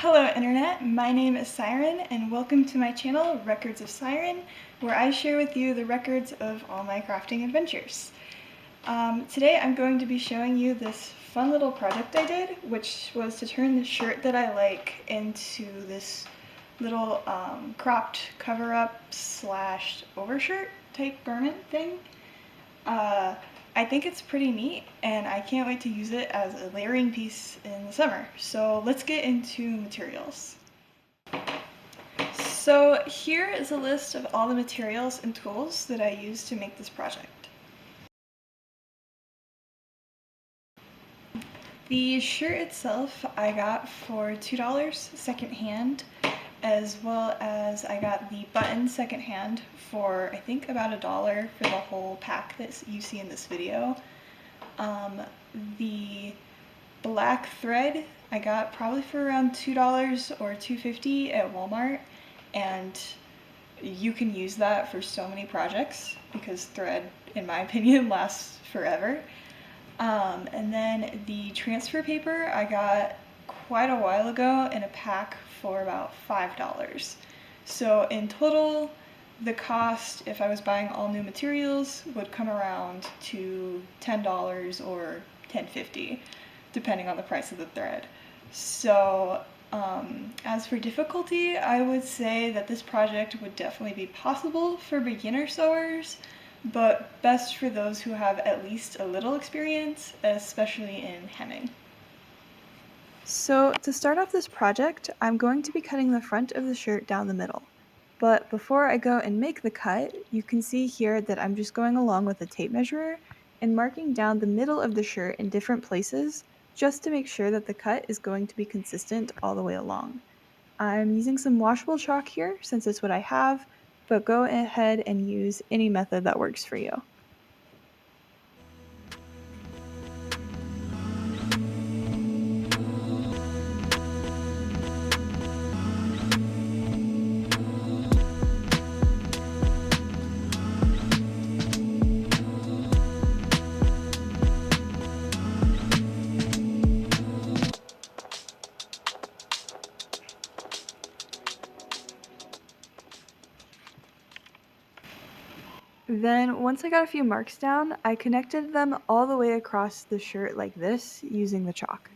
Hello Internet, my name is Siren and welcome to my channel, Records of Siren, where I share with you the records of all my crafting adventures. Today I'm going to be showing you this fun little project I did, which was to turn the shirt that I like into this little cropped cover-up slash overshirt type garment thing. I think it's pretty neat and I can't wait to use it as a layering piece in the summer. So let's get into materials. So here is a list of all the materials and tools that I used to make this project. The shirt itself I got for $2 secondhand, as well as I got the buttons secondhand for I think about $1 for the whole pack that you see in this video. The black thread I got probably for around $2 or $2.50 at Walmart, and you can use that for so many projects because thread, in my opinion, lasts forever. And then the transfer paper I got quite a while ago in a pack for about $5. So in total, the cost, if I was buying all new materials, would come around to $10 or $10.50, depending on the price of the thread. So as for difficulty, I would say that this project would definitely be possible for beginner sewers, but best for those who have at least a little experience, especially in hemming. So to start off this project, I'm going to be cutting the front of the shirt down the middle. But before I go and make the cut, you can see here that I'm just going along with a tape measure and marking down the middle of the shirt in different places just to make sure that the cut is going to be consistent all the way along. I'm using some washable chalk here since it's what I have, but go ahead and use any method that works for you. Then once I got a few marks down, I connected them all the way across the shirt like this using the chalk.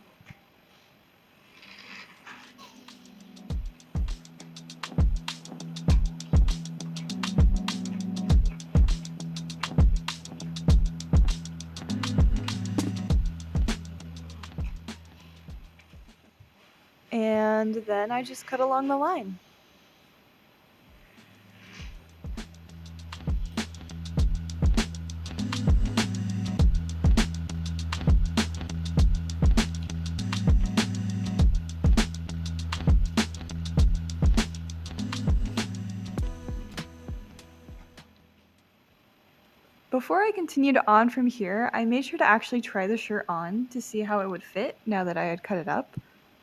And then I just cut along the line. Before I continued on from here, I made sure to actually try the shirt on to see how it would fit now that I had cut it up.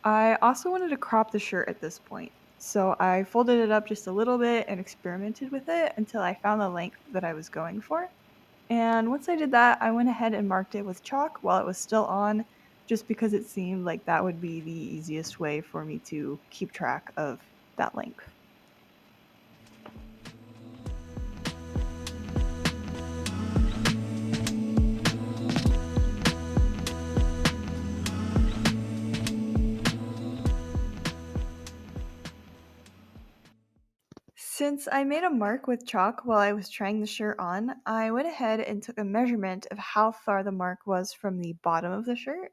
I also wanted to crop the shirt at this point, so I folded it up just a little bit and experimented with it until I found the length that I was going for. And once I did that, I went ahead and marked it with chalk while it was still on, just because it seemed like that would be the easiest way for me to keep track of that length. Since I made a mark with chalk while I was trying the shirt on, I went ahead and took a measurement of how far the mark was from the bottom of the shirt.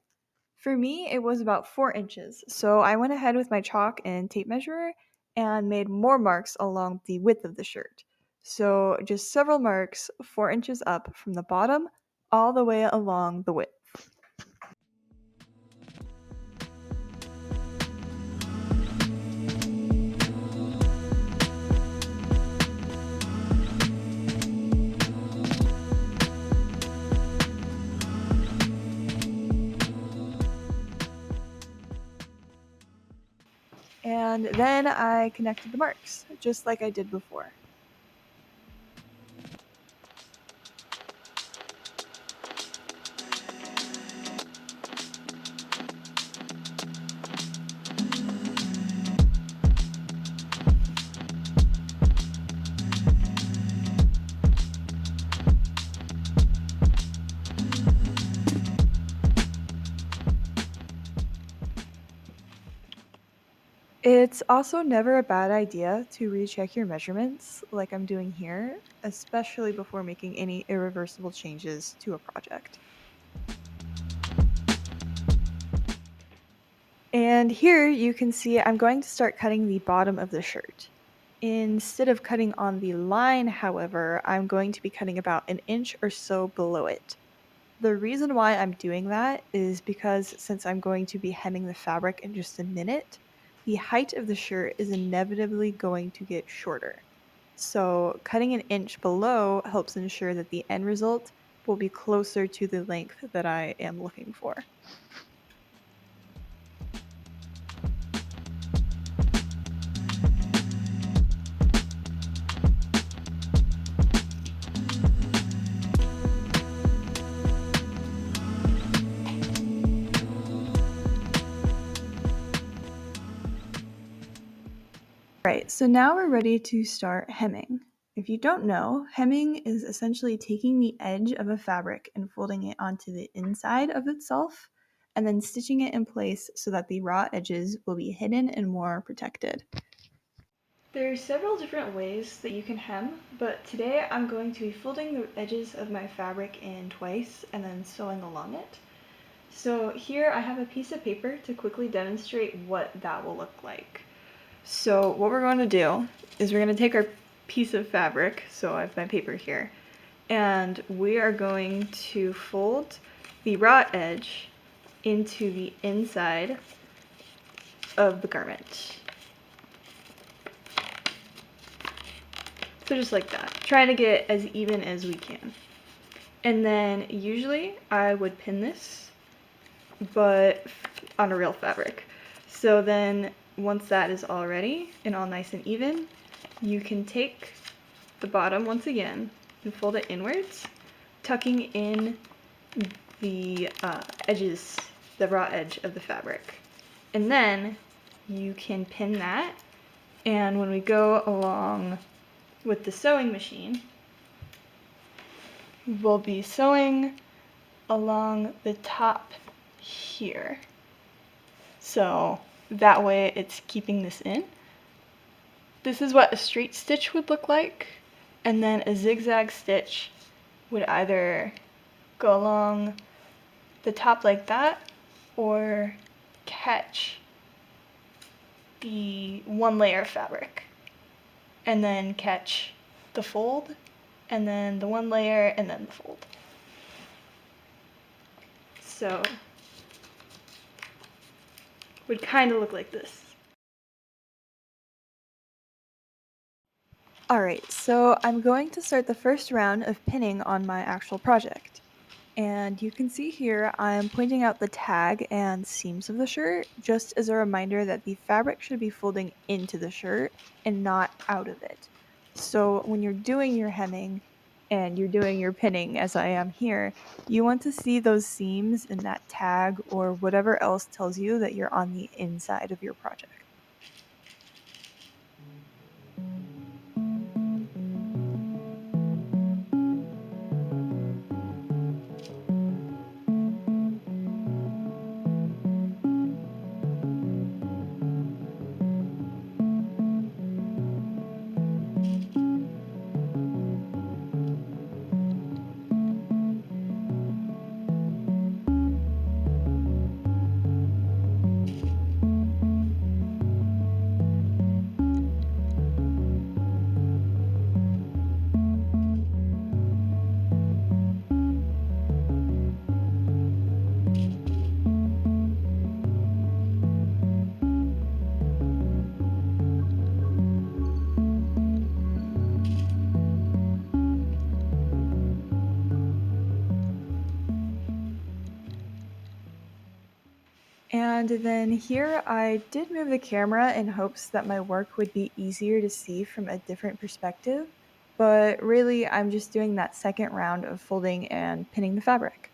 For me, it was about 4 inches, so I went ahead with my chalk and tape measure and made more marks along the width of the shirt. So just several marks 4 inches up from the bottom all the way along the width. And then I connected the marks, just like I did before. It's also never a bad idea to recheck your measurements like I'm doing here, especially before making any irreversible changes to a project. And here you can see I'm going to start cutting the bottom of the shirt. Instead of cutting on the line, however, I'm going to be cutting about an inch or so below it. The reason why I'm doing that is because since I'm going to be hemming the fabric in just a minute, the height of the shirt is inevitably going to get shorter. So cutting an inch below helps ensure that the end result will be closer to the length that I am looking for. Right, so now we're ready to start hemming. If you don't know, hemming is essentially taking the edge of a fabric and folding it onto the inside of itself, and then stitching it in place so that the raw edges will be hidden and more protected. There are several different ways that you can hem, but today I'm going to be folding the edges of my fabric in twice and then sewing along it. So here I have a piece of paper to quickly demonstrate what that will look like. So what we're going to do is we're going to take our piece of fabric, so I have my paper here, and we are going to fold the raw edge into the inside of the garment. So just like that, trying to get as even as we can. And then usually I would pin this, but on a real fabric. So then once that is all ready and all nice and even, you can take the bottom once again and fold it inwards, tucking in the edges, the raw edge of the fabric. And then you can pin that, and when we go along with the sewing machine, we'll be sewing along the top here. So that way it's keeping this in. This is what a straight stitch would look like, and then a zigzag stitch would either go along the top like that or catch the one layer of fabric and then catch the fold and then the one layer and then the fold. So would kind of look like this. Alright, so I'm going to start the first round of pinning on my actual project. And you can see here I'm pointing out the tag and seams of the shirt just as a reminder that the fabric should be folding into the shirt and not out of it. So when you're doing your hemming and you're doing your pinning as I am here, you want to see those seams in that tag or whatever else tells you that you're on the inside of your project. And then here I did move the camera in hopes that my work would be easier to see from a different perspective, but really I'm just doing that second round of folding and pinning the fabric.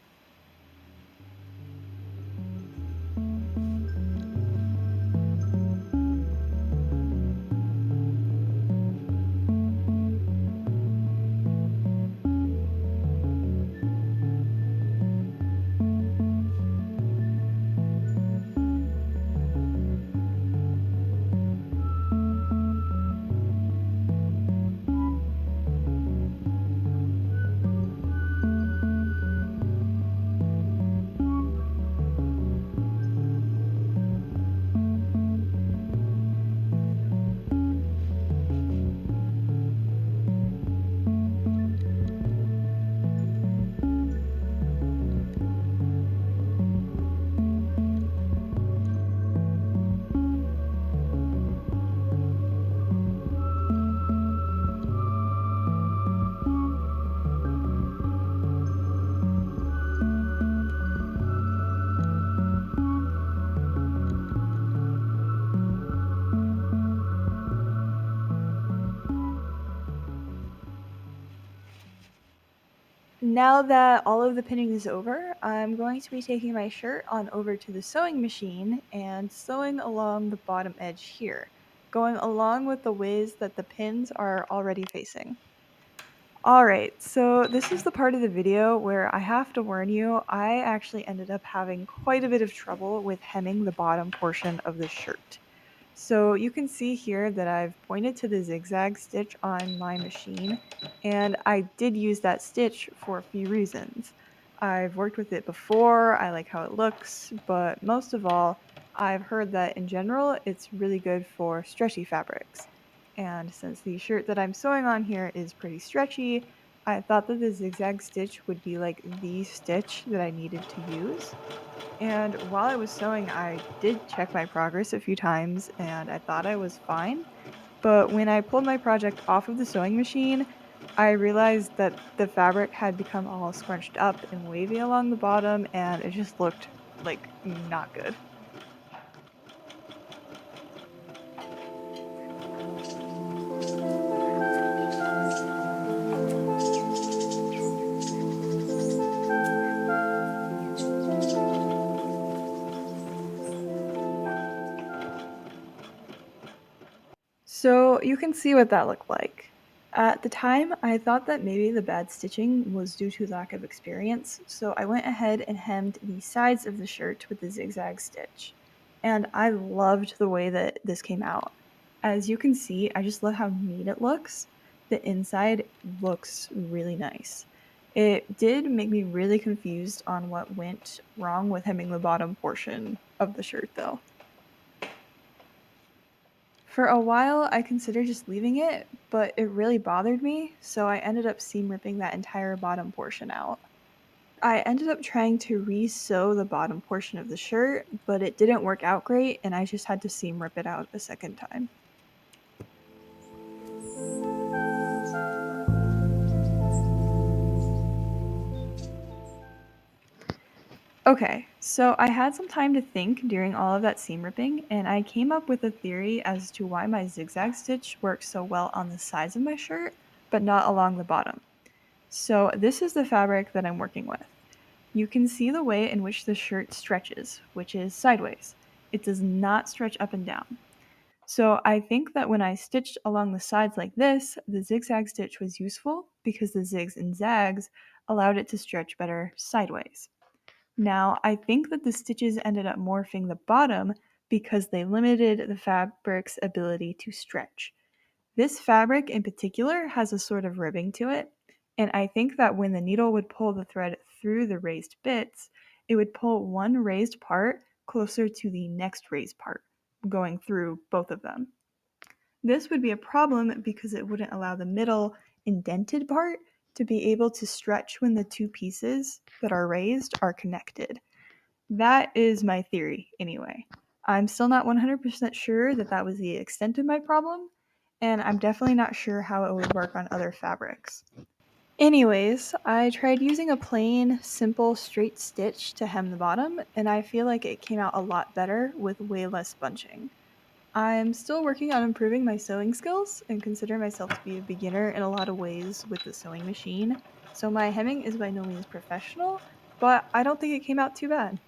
Now that all of the pinning is over, I'm going to be taking my shirt on over to the sewing machine and sewing along the bottom edge here, going along with the ways that the pins are already facing. Alright, so this is the part of the video where I have to warn you, I actually ended up having quite a bit of trouble with hemming the bottom portion of the shirt. So you can see here that I've pointed to the zigzag stitch on my machine, and I did use that stitch for a few reasons. I've worked with it before, I like how it looks, but most of all, I've heard that in general it's really good for stretchy fabrics. And since the shirt that I'm sewing on here is pretty stretchy, I thought that the zigzag stitch would be like the stitch that I needed to use. And while I was sewing, I did check my progress a few times and I thought I was fine. But when I pulled my project off of the sewing machine, I realized that the fabric had become all scrunched up and wavy along the bottom and it just looked like not good. So you can see what that looked like. At the time, I thought that maybe the bad stitching was due to lack of experience, so I went ahead and hemmed the sides of the shirt with the zigzag stitch. And I loved the way that this came out. As you can see, I just love how neat it looks. The inside looks really nice. It did make me really confused on what went wrong with hemming the bottom portion of the shirt, though. For a while, I considered just leaving it, but it really bothered me, so I ended up seam ripping that entire bottom portion out. I ended up trying to re-sew the bottom portion of the shirt, but it didn't work out great, and I just had to seam rip it out a second time. Okay, so I had some time to think during all of that seam ripping, and I came up with a theory as to why my zigzag stitch works so well on the sides of my shirt, but not along the bottom. So this is the fabric that I'm working with. You can see the way in which the shirt stretches, which is sideways. It does not stretch up and down. So I think that when I stitched along the sides like this, the zigzag stitch was useful because the zigs and zags allowed it to stretch better sideways. Now, I think that the stitches ended up morphing the bottom because they limited the fabric's ability to stretch. This fabric in particular has a sort of ribbing to it, and I think that when the needle would pull the thread through the raised bits, it would pull one raised part closer to the next raised part, going through both of them. This would be a problem because it wouldn't allow the middle indented part to be able to stretch when the two pieces that are raised are connected. That is my theory, anyway. I'm still not 100% sure that that was the extent of my problem, and I'm definitely not sure how it would work on other fabrics. Anyways, I tried using a plain, simple, straight stitch to hem the bottom, and I feel like it came out a lot better with way less bunching. I'm still working on improving my sewing skills and consider myself to be a beginner in a lot of ways with the sewing machine, so my hemming is by no means professional, but I don't think it came out too bad.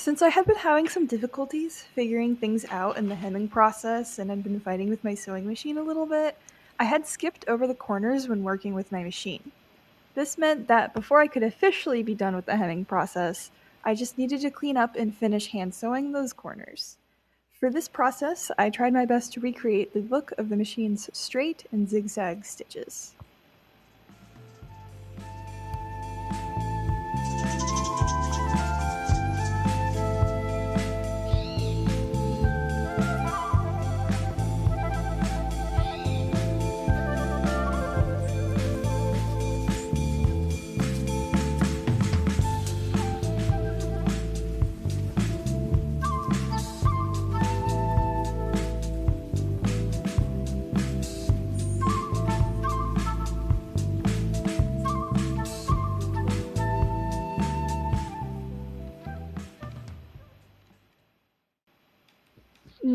Since I had been having some difficulties figuring things out in the hemming process and had been fighting with my sewing machine a little bit, I had skipped over the corners when working with my machine. This meant that before I could officially be done with the hemming process, I just needed to clean up and finish hand sewing those corners. For this process, I tried my best to recreate the look of the machine's straight and zigzag stitches.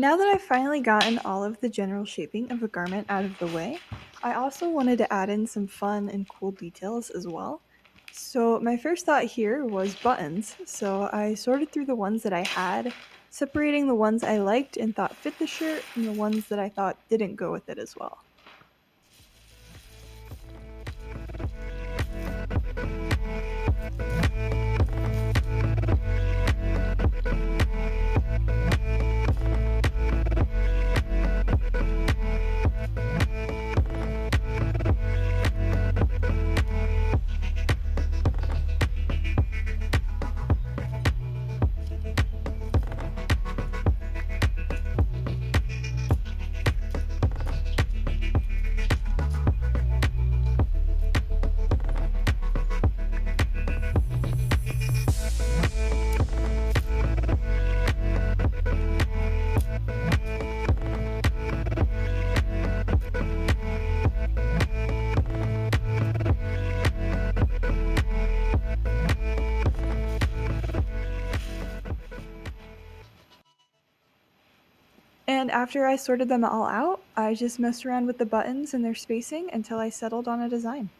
Now that I've finally gotten all of the general shaping of the garment out of the way, I also wanted to add in some fun and cool details as well. So my first thought here was buttons, so I sorted through the ones that I had, separating the ones I liked and thought fit the shirt from the ones that I thought didn't go with it as well. And after I sorted them all out, I just messed around with the buttons and their spacing until I settled on a design.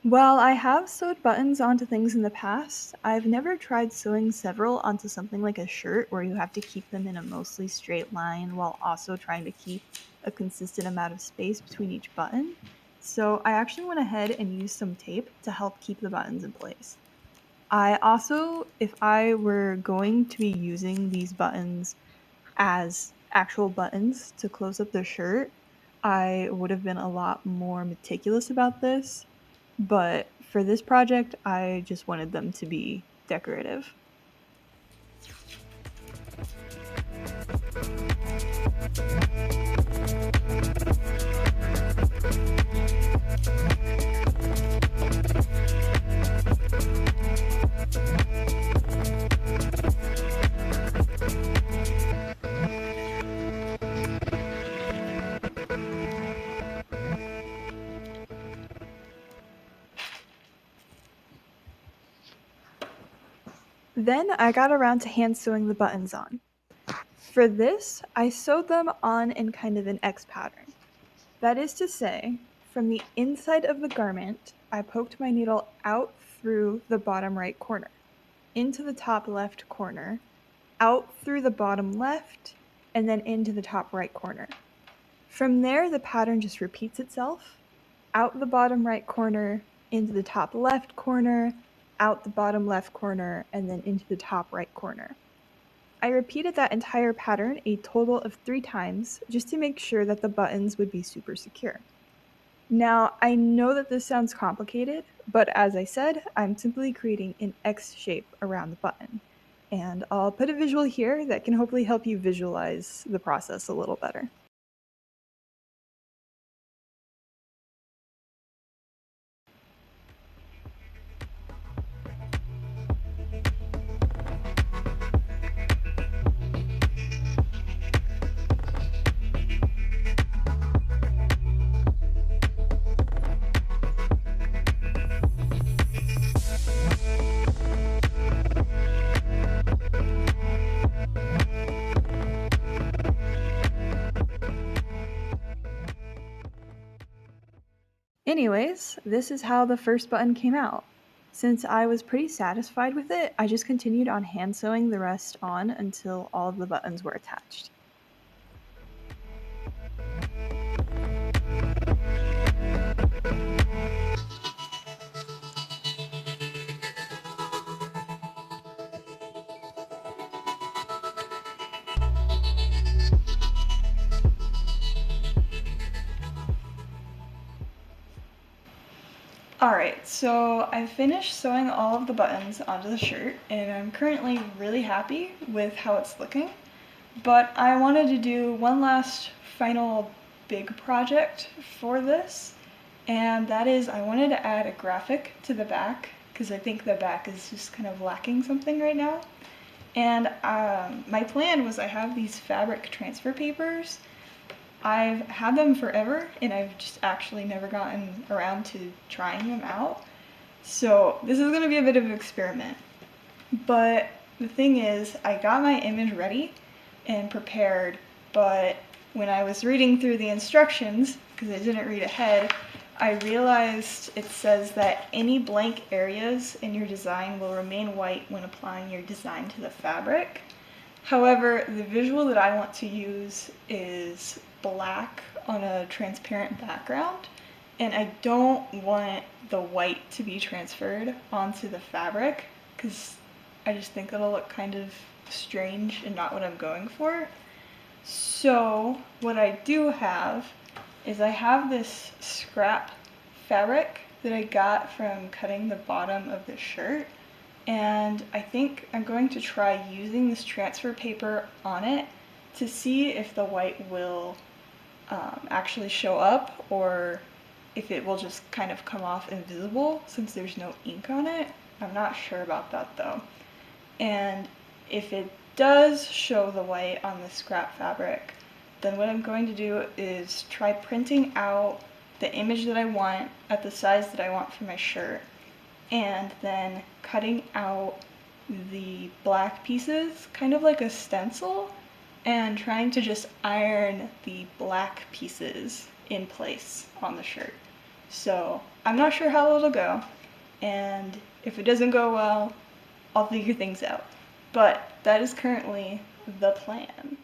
While I have sewed buttons onto things in the past, I've never tried sewing several onto something like a shirt where you have to keep them in a mostly straight line while also trying to keep a consistent amount of space between each button. So I actually went ahead and used some tape to help keep the buttons in place. I also, if I were going to be using these buttons as actual buttons to close up the shirt, I would have been a lot more meticulous about this. But for this project, I just wanted them to be decorative. Then I got around to hand sewing the buttons on. For this, I sewed them on in kind of an X pattern. That is to say, from the inside of the garment, I poked my needle out through the bottom right corner, into the top left corner, out through the bottom left, and then into the top right corner. From there, the pattern just repeats itself, out the bottom right corner, into the top left corner, out the bottom left corner, and then into the top right corner. I repeated that entire pattern a total of 3 times just to make sure that the buttons would be super secure. Now, I know that this sounds complicated, but as I said, I'm simply creating an X shape around the button. And I'll put a visual here that can hopefully help you visualize the process a little better. Anyways, this is how the first button came out. Since I was pretty satisfied with it, I just continued on hand sewing the rest on until all of the buttons were attached. Alright, So I finished sewing all of the buttons onto the shirt and I'm currently really happy with how it's looking. But I wanted to do one last final big project for this, and that is I wanted to add a graphic to the back because I think the back is just kind of lacking something right now. And my plan was I have these fabric transfer papers. I've had them forever and I've just actually never gotten around to trying them out. So this is going to be a bit of an experiment. But the thing is, I got my image ready and prepared, but when I was reading through the instructions, because I didn't read ahead, I realized it says that any blank areas in your design will remain white when applying your design to the fabric. However, the visual that I want to use is black on a transparent background, and I don't want the white to be transferred onto the fabric because I just think it'll look kind of strange and not what I'm going for. So what I do have is I have this scrap fabric that I got from cutting the bottom of the shirt, and I think I'm going to try using this transfer paper on it to see if the white will actually show up or if it will just kind of come off invisible since there's no ink on it. I'm not sure about that though. And if it does show the white on the scrap fabric, then what I'm going to do is try printing out the image that I want at the size that I want for my shirt, and then cutting out the black pieces, kind of like a stencil, and trying to just iron the black pieces in place on the shirt. So I'm not sure how it'll go, and if it doesn't go well, I'll figure things out. But that is currently the plan.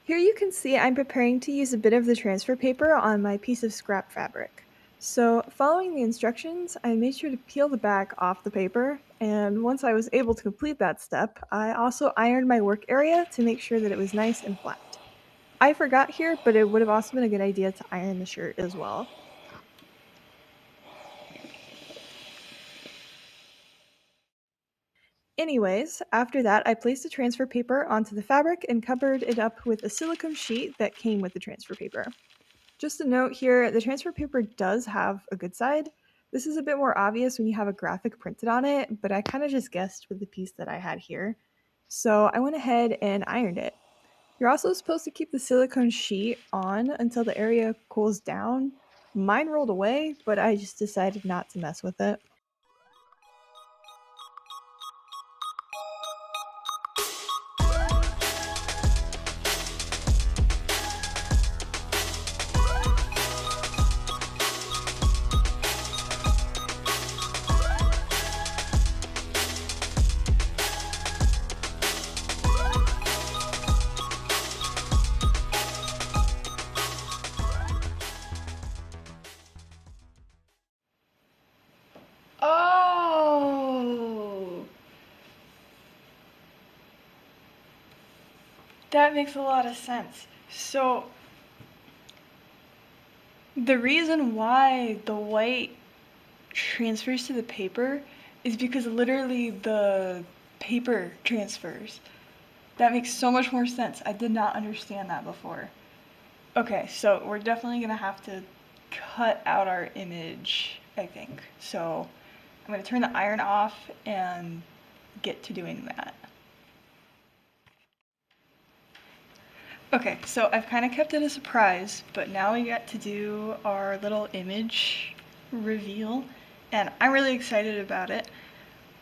Here you can see I'm preparing to use a bit of the transfer paper on my piece of scrap fabric. So following the instructions, I made sure to peel the back off the paper, and once I was able to complete that step, I also ironed my work area to make sure that it was nice and flat. I forgot here, but it would have also been a good idea to iron the shirt as well. Anyways, after that, I placed the transfer paper onto the fabric and covered it up with a silicone sheet that came with the transfer paper. Just a note here, the transfer paper does have a good side. This is a bit more obvious when you have a graphic printed on it, but I kind of just guessed with the piece that I had here. So I went ahead and ironed it. You're also supposed to keep the silicone sheet on until the area cools down. Mine rolled away, but I just decided not to mess with it. Oh, that makes a lot of sense. So the reason why the white transfers to the paper is because literally the paper transfers. That makes so much more sense. I did not understand that before. Okay, so we're definitely gonna have to cut out our image, I think. So I'm gonna turn the iron off and get to doing that. Okay, so I've kind of kept it a surprise, but now we get to do our little image reveal, and I'm really excited about it.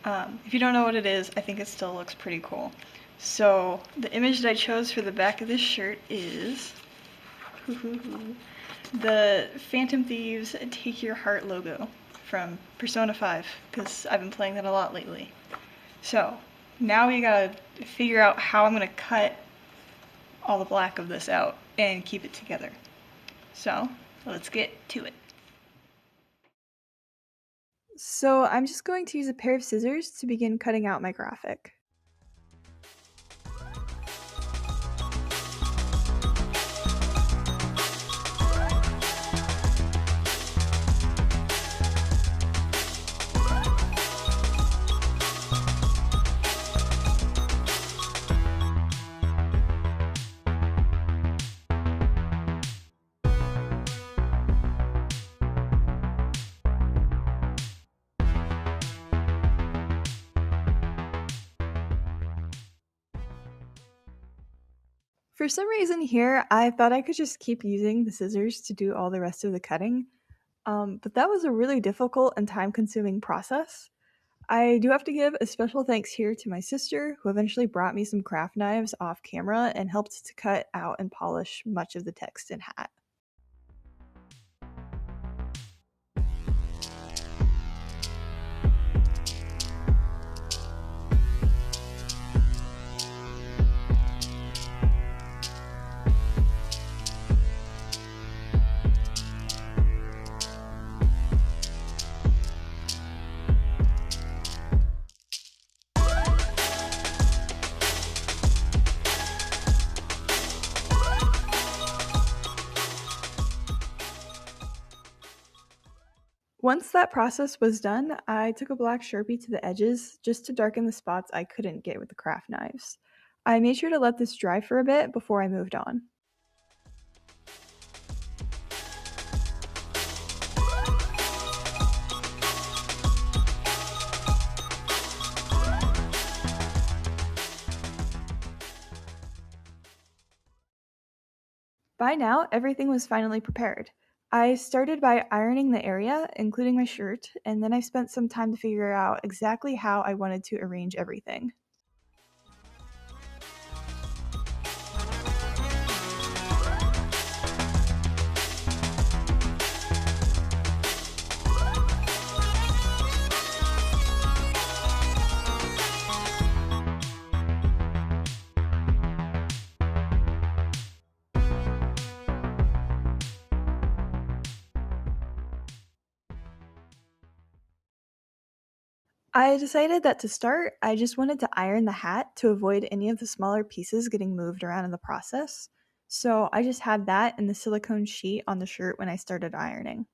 If you don't know what it is, I think it still looks pretty cool. So the image that I chose for the back of this shirt is the Phantom Thieves Take Your Heart logo from Persona 5, because I've been playing that a lot lately. So now we gotta figure out how I'm gonna cut all the black of this out and keep it together. So let's get to it. So I'm just going to use a pair of scissors to begin cutting out my graphic. For some reason here, I thought I could just keep using the scissors to do all the rest of the cutting, but that was a really difficult and time-consuming process. I do have to give a special thanks here to my sister, who eventually brought me some craft knives off camera and helped to cut out and polish much of the text and hat. Once that process was done, I took a black Sharpie to the edges just to darken the spots I couldn't get with the craft knives. I made sure to let this dry for a bit before I moved on. By now, everything was finally prepared. I started by ironing the area, including my shirt, and then I spent some time to figure out exactly how I wanted to arrange everything. I decided that to start, I just wanted to iron the hat to avoid any of the smaller pieces getting moved around in the process. So I just had that in the silicone sheet on the shirt when I started ironing.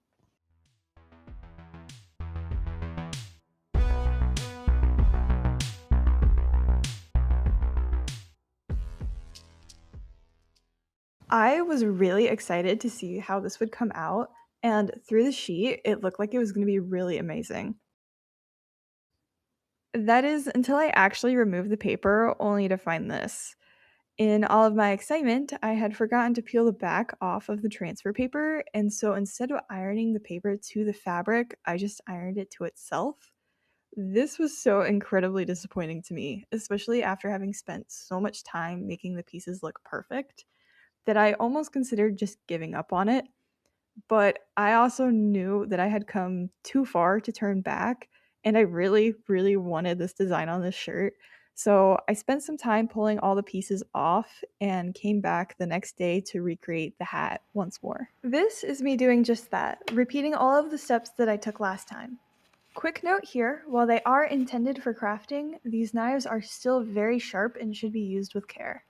I was really excited to see how this would come out, and through the sheet, it looked like it was going to be really amazing. That is until I actually removed the paper, only to find this. In all of my excitement, I had forgotten to peel the back off of the transfer paper, and so instead of ironing the paper to the fabric, I just ironed it to itself. This was so incredibly disappointing to me, especially after having spent so much time making the pieces look perfect, that I almost considered just giving up on it. But I also knew that I had come too far to turn back, and I really, really wanted this design on this shirt. So I spent some time pulling all the pieces off and came back the next day to recreate the hat once more. This is me doing just that, repeating all of the steps that I took last time. Quick note here, while they are intended for crafting, these knives are still very sharp and should be used with care.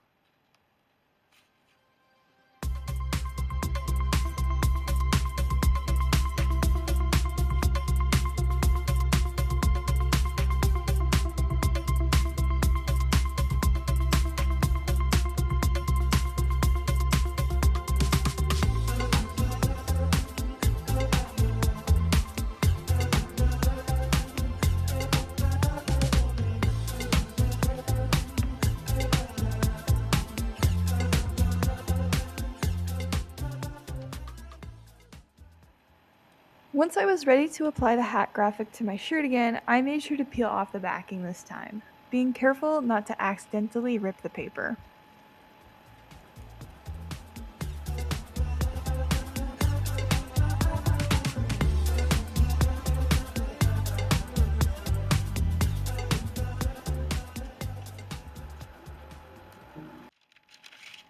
Once I was ready to apply the hat graphic to my shirt again, I made sure to peel off the backing this time, being careful not to accidentally rip the paper.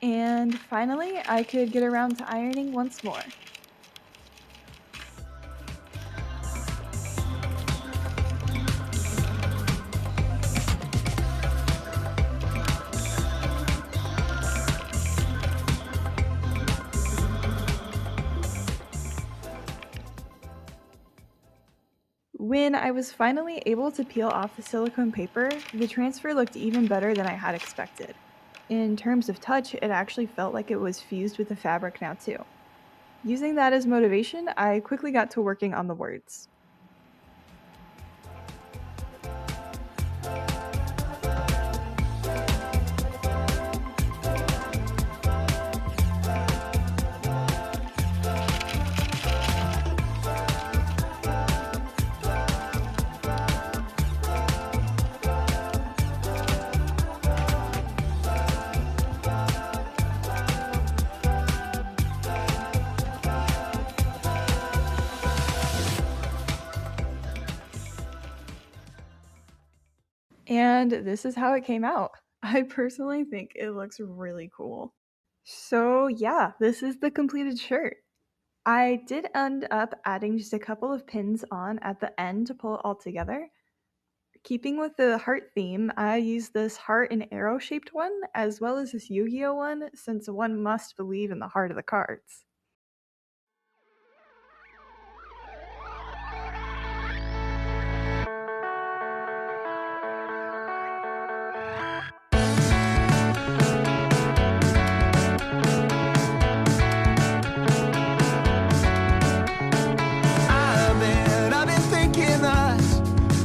And finally, I could get around to ironing once more. When I was finally able to peel off the silicone paper, the transfer looked even better than I had expected. In terms of touch, it actually felt like it was fused with the fabric now too. Using that as motivation, I quickly got to working on the words. And this is how it came out. I personally think it looks really cool. So yeah, this is the completed shirt. I did end up adding just a couple of pins on at the end to pull it all together. Keeping with the heart theme, I used this heart and arrow shaped one as well as this Yu-Gi-Oh one since one must believe in the heart of the cards. I've been thinking that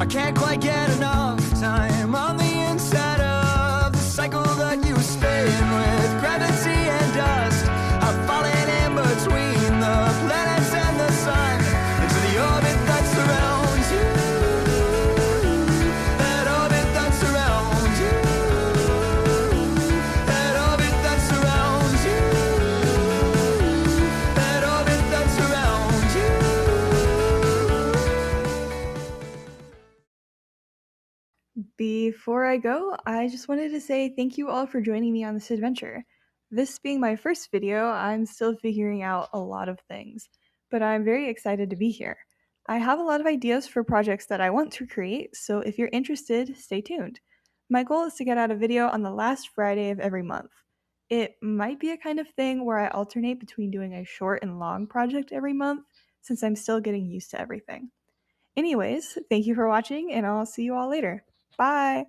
I can't quite get enough time on the inside of the cycle that you spin with gravity and dust. I'm falling in between the planets and the sun into the orbit that surrounds you. That orbit that surrounds you. That orbit that surrounds you. That orbit that surrounds you. Before I go, I just wanted to say thank you all for joining me on this adventure. This being my first video, I'm still figuring out a lot of things, but I'm very excited to be here. I have a lot of ideas for projects that I want to create, so if you're interested, stay tuned. My goal is to get out a video on the last Friday of every month. It might be a kind of thing where I alternate between doing a short and long project every month, since I'm still getting used to everything. Anyways, thank you for watching, and I'll see you all later. Bye!